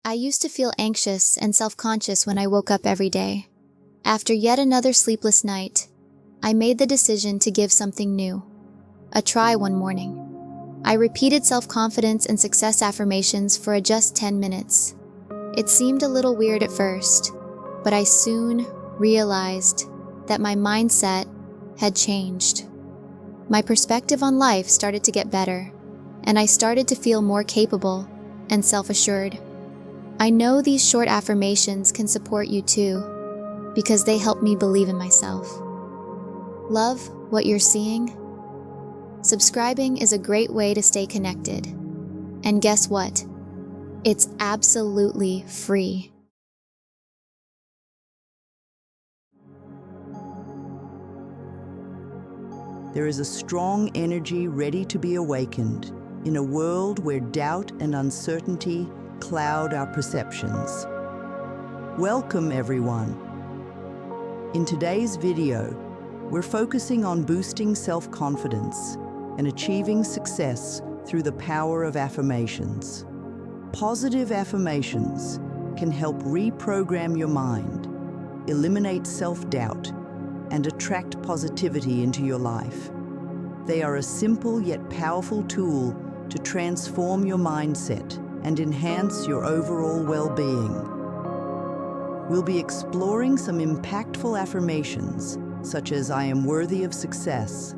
I used to feel anxious and self-conscious when I woke up every day. After yet another sleepless night, I made the decision to give something new a try one morning. I repeated self-confidence and success affirmations for just 10 minutes. It seemed a little weird at first, but I soon realized that my mindset had changed. My perspective on life started to get better, and I started to feel more capable and self-assured. I know these short affirmations can support you too, because they help me believe in myself. Love what you're seeing? Subscribing is a great way to stay connected. And guess what? It's absolutely free. There is a strong energy ready to be awakened in a world where doubt and uncertainty cloud our perceptions. Welcome, everyone. In today's video, we're focusing on boosting self-confidence and achieving success through the power of affirmations. Positive affirmations can help reprogram your mind, eliminate self-doubt, and attract positivity into your life. They are a simple yet powerful tool to transform your mindset and enhance your overall well-being. We'll be exploring some impactful affirmations, such as I am worthy of success,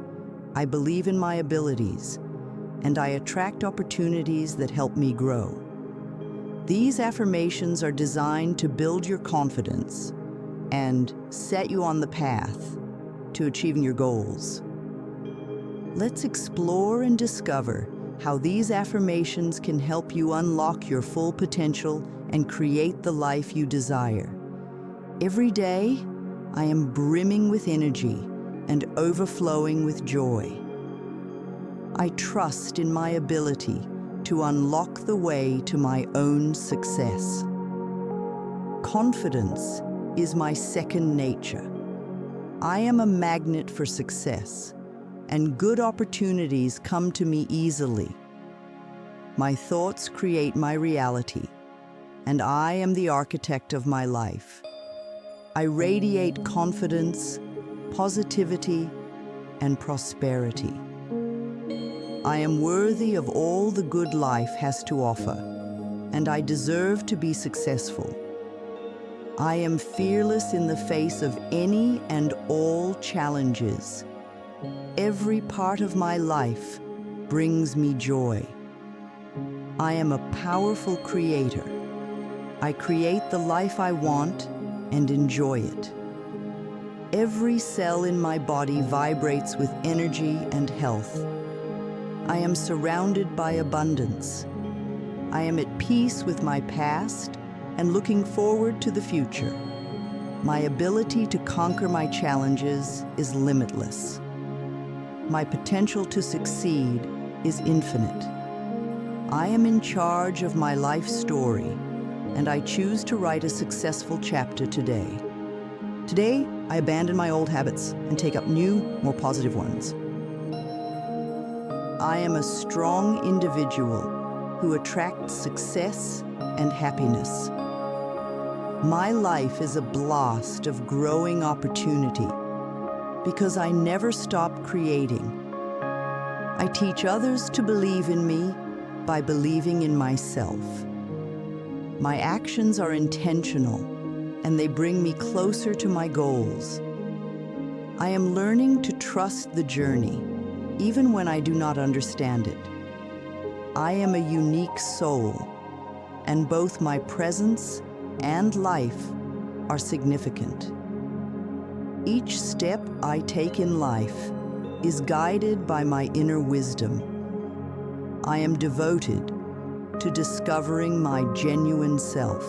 I believe in my abilities, and I attract opportunities that help me grow. These affirmations are designed to build your confidence and set you on the path to achieving your goals. Let's explore and discover how these affirmations can help you unlock your full potential and create the life you desire. Every day, I am brimming with energy and overflowing with joy. I trust in my ability to unlock the way to my own success. Confidence is my second nature. I am a magnet for success, and good opportunities come to me easily. My thoughts create my reality, and I am the architect of my life. I radiate confidence, positivity, and prosperity. I am worthy of all the good life has to offer, and I deserve to be successful. I am fearless in the face of any and all challenges. Every part of my life brings me joy. I am a powerful creator. I create the life I want and enjoy it. Every cell in my body vibrates with energy and health. I am surrounded by abundance. I am at peace with my past and looking forward to the future. My ability to conquer my challenges is limitless. My potential to succeed is infinite. I am in charge of my life story, and I choose to write a successful chapter today. Today, I abandon my old habits and take up new, more positive ones. I am a strong individual who attracts success and happiness. My life is a blast of growing opportunity because I never stop creating. I teach others to believe in me by believing in myself. My actions are intentional, and they bring me closer to my goals. I am learning to trust the journey, even when I do not understand it. I am a unique soul, and both my presence and life are significant. Each step I take in life is guided by my inner wisdom. I am devoted to discovering my genuine self.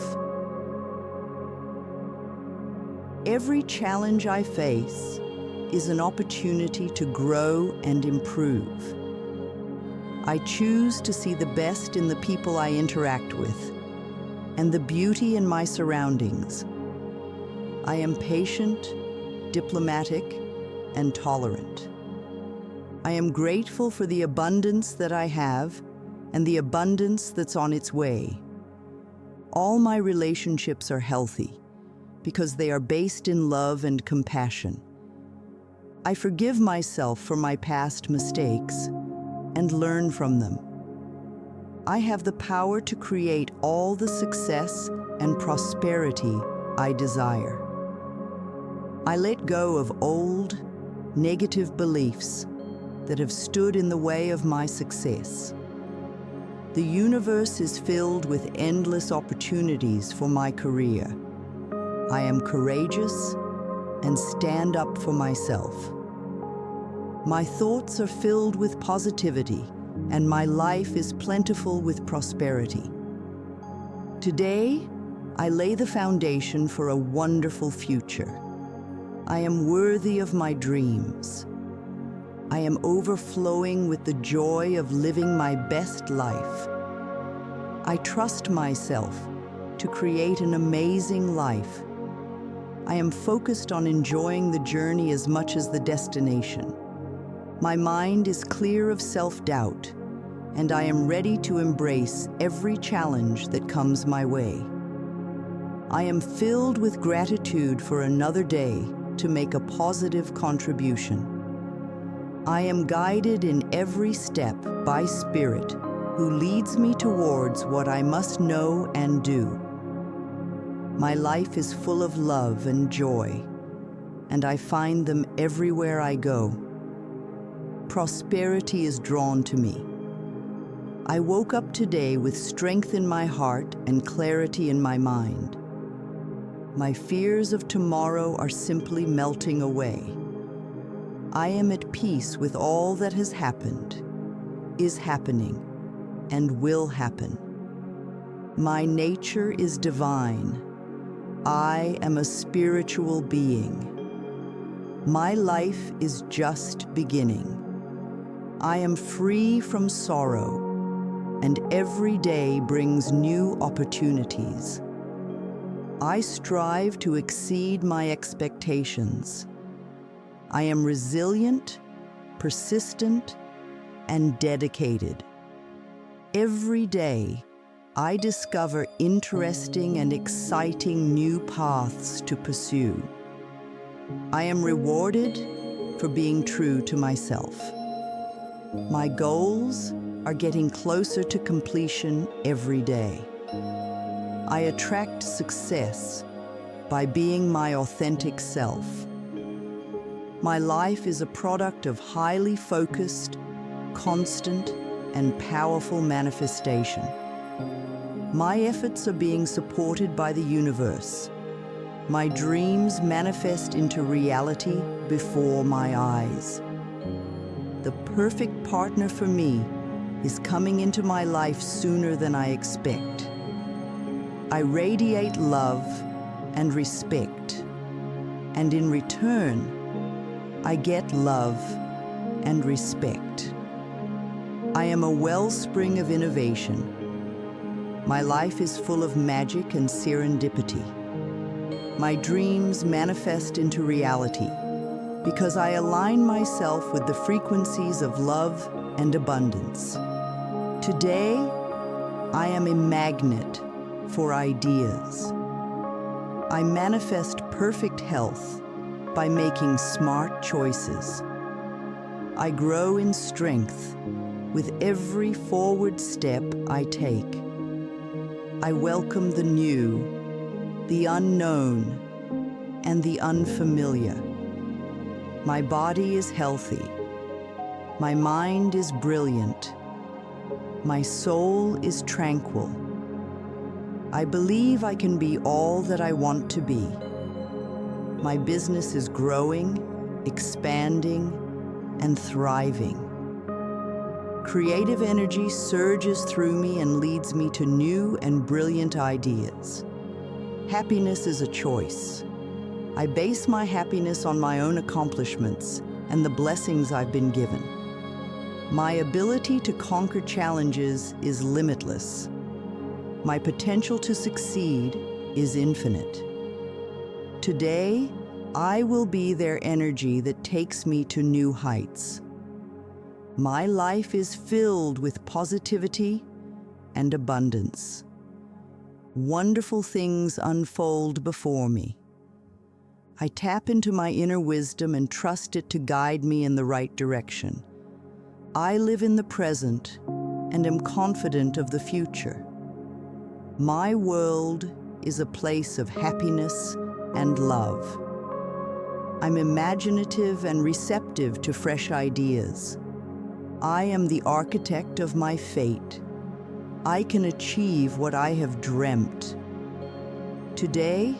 Every challenge I face is an opportunity to grow and improve. I choose to see the best in the people I interact with and the beauty in my surroundings. I am patient, diplomatic, and tolerant. I am grateful for the abundance that I have and the abundance that's on its way. All my relationships are healthy because they are based in love and compassion. I forgive myself for my past mistakes and learn from them. I have the power to create all the success and prosperity I desire. I let go of old, negative beliefs that have stood in the way of my success. The universe is filled with endless opportunities for my career. I am courageous and stand up for myself. My thoughts are filled with positivity, and my life is plentiful with prosperity. Today, I lay the foundation for a wonderful future. I am worthy of my dreams. I am overflowing with the joy of living my best life. I trust myself to create an amazing life. I am focused on enjoying the journey as much as the destination. My mind is clear of self-doubt, and I am ready to embrace every challenge that comes my way. I am filled with gratitude for another day to make a positive contribution. I am guided in every step by Spirit, who leads me towards what I must know and do. My life is full of love and joy, and I find them everywhere I go. Prosperity is drawn to me. I woke up today with strength in my heart and clarity in my mind. My fears of tomorrow are simply melting away. I am at peace with all that has happened, is happening, and will happen. My nature is divine. I am a spiritual being. My life is just beginning. I am free from sorrow, and every day brings new opportunities. I strive to exceed my expectations. I am resilient, persistent, and dedicated. Every day, I discover interesting and exciting new paths to pursue. I am rewarded for being true to myself. My goals are getting closer to completion every day. I attract success by being my authentic self. My life is a product of highly focused, constant, and powerful manifestation. My efforts are being supported by the universe. My dreams manifest into reality before my eyes. The perfect partner for me is coming into my life sooner than I expect. I radiate love and respect, and in return, I get love and respect. I am a wellspring of innovation. My life is full of magic and serendipity. My dreams manifest into reality because I align myself with the frequencies of love and abundance. Today, I am a magnet for ideas. I manifest perfect health by making smart choices. I grow in strength with every forward step I take. I welcome the new, the unknown, and the unfamiliar. My body is healthy. My mind is brilliant. My soul is tranquil. I believe I can be all that I want to be. My business is growing, expanding, and thriving. Creative energy surges through me and leads me to new and brilliant ideas. Happiness is a choice. I base my happiness on my own accomplishments and the blessings I've been given. My ability to conquer challenges is limitless. My potential to succeed is infinite. Today, I will be their energy that takes me to new heights. My life is filled with positivity and abundance. Wonderful things unfold before me. I tap into my inner wisdom and trust it to guide me in the right direction. I live in the present and am confident of the future. My world is a place of happiness and love. I'm imaginative and receptive to fresh ideas. I am the architect of my fate. I can achieve what I have dreamt. Today,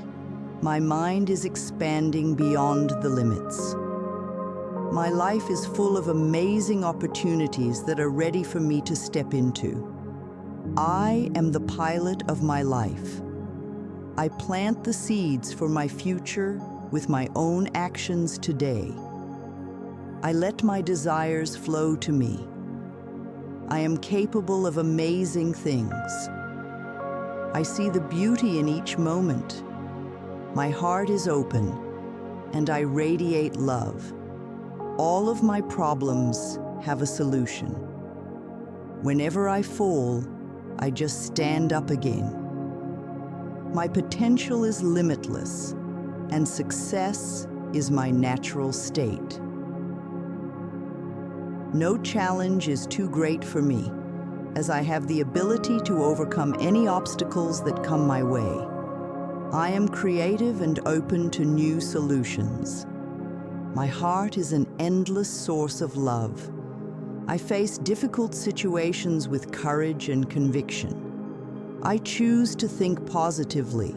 my mind is expanding beyond the limits. My life is full of amazing opportunities that are ready for me to step into. I am the pilot of my life. I plant the seeds for my future with my own actions today. I let my desires flow to me. I am capable of amazing things. I see the beauty in each moment. My heart is open, and I radiate love. All of my problems have a solution. Whenever I fall, I just stand up again. My potential is limitless, and success is my natural state. No challenge is too great for me, as I have the ability to overcome any obstacles that come my way. I am creative and open to new solutions. My heart is an endless source of love. I face difficult situations with courage and conviction. I choose to think positively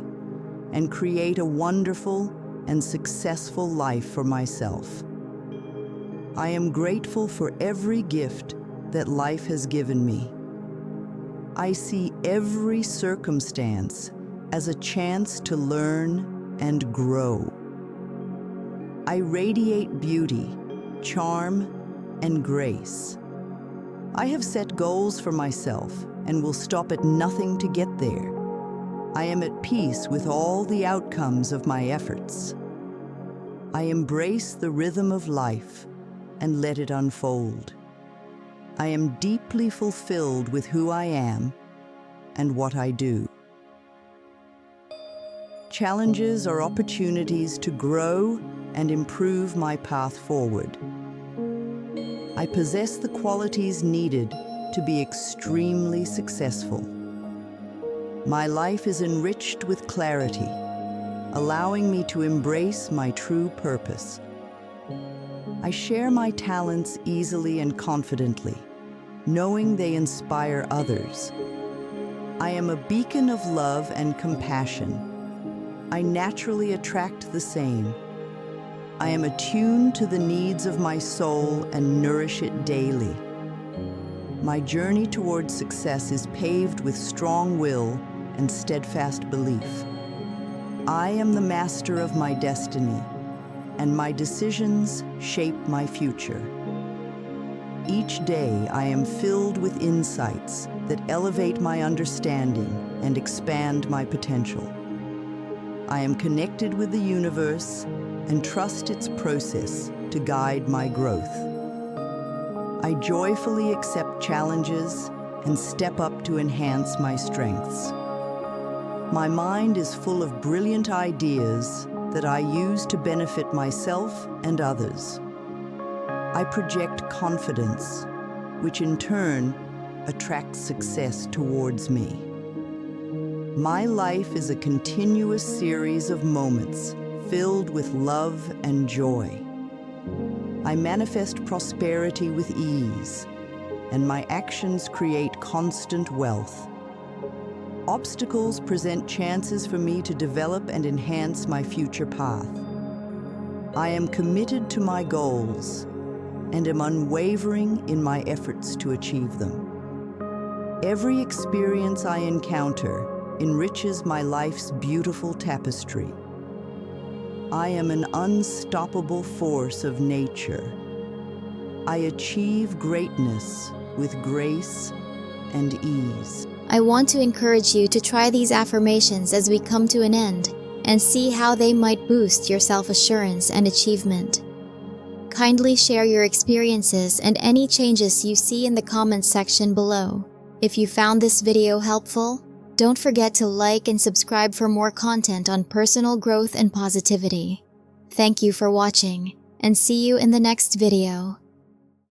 and create a wonderful and successful life for myself. I am grateful for every gift that life has given me. I see every circumstance as a chance to learn and grow. I radiate beauty, charm, and grace. I have set goals for myself and will stop at nothing to get there. I am at peace with all the outcomes of my efforts. I embrace the rhythm of life and let it unfold. I am deeply fulfilled with who I am and what I do. Challenges are opportunities to grow and improve my path forward. I possess the qualities needed to be extremely successful. My life is enriched with clarity, allowing me to embrace my true purpose. I share my talents easily and confidently, knowing they inspire others. I am a beacon of love and compassion. I naturally attract the same. I am attuned to the needs of my soul and nourish it daily. My journey towards success is paved with strong will and steadfast belief. I am the master of my destiny, and my decisions shape my future. Each day I am filled with insights that elevate my understanding and expand my potential. I am connected with the universe and trust its process to guide my growth. I joyfully accept challenges and step up to enhance my strengths. My mind is full of brilliant ideas that I use to benefit myself and others. I project confidence, which in turn attracts success towards me. My life is a continuous series of moments filled with love and joy. I manifest prosperity with ease, and my actions create constant wealth. Obstacles present chances for me to develop and enhance my future path. I am committed to my goals and am unwavering in my efforts to achieve them. Every experience I encounter enriches my life's beautiful tapestry. I am an unstoppable force of nature. I achieve greatness with grace and ease. I want to encourage you to try these affirmations as we come to an end and see how they might boost your self-assurance and achievement. Kindly share your experiences and any changes you see in the comments section below. If you found this video helpful, Don't forget to like and subscribe for more content on personal growth and positivity. Thank you for watching, and see you in the next video.